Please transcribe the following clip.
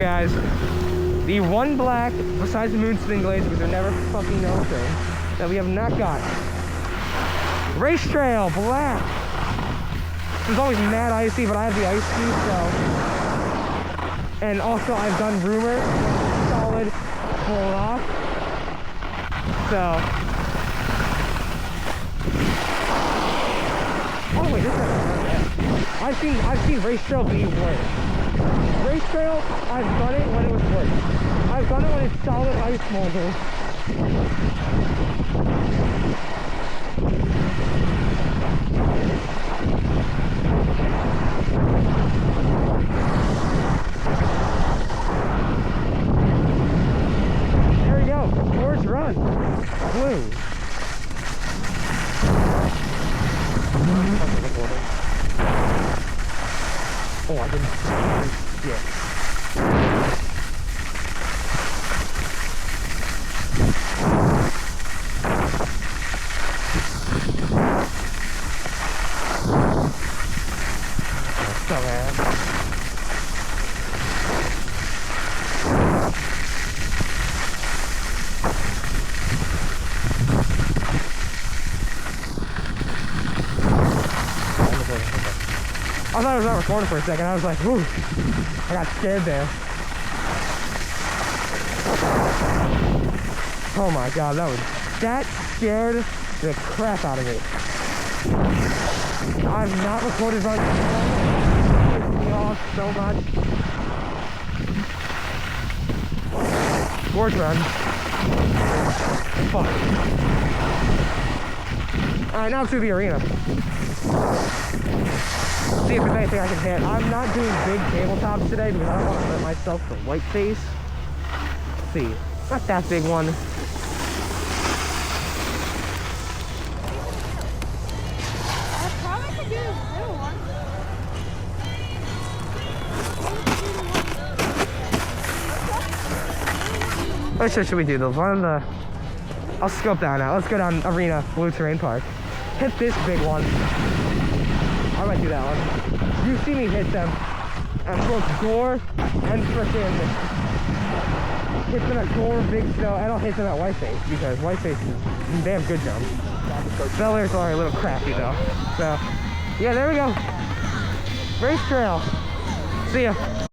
Guys, the one black, besides the moon spin glades, because they're never fucking no thing, that we have not got. Race trail, black. It's always mad icy, but I have the ice ski, so. And also, I've done rumor, solid, full off. So. Oh wait, this is. I've seen race trail be worse. Race trail, I've done it when it was worse. I've done it when it's solid ice molder. There we go. Gorge run. Blue. Oh, I didn't. Yeah. I thought I was not recording for a second. I was like, whoo, I got scared there. Oh my god, that scared the crap out of me. I've not recorded on camera. It pissed me off so much. Gorge run. Fuck. Alright, now to the arena. See if there's anything I can hit. I'm not doing big tabletops today because I don't want to let myself for white face. Let's see. Not that big one. I probably could do a little one. What should we do? The one on the... I'll scope down now. Let's go down Arena, Blue Terrain Park. Hit this big one. I might do that one. You see me hit them at both Gore and frickin' hit them at Gore, Big Snow, and I'll hit them at Whiteface because Whiteface is damn good jump. Bel Air's already a little crappy though. So, yeah, there we go. Race trail. See ya.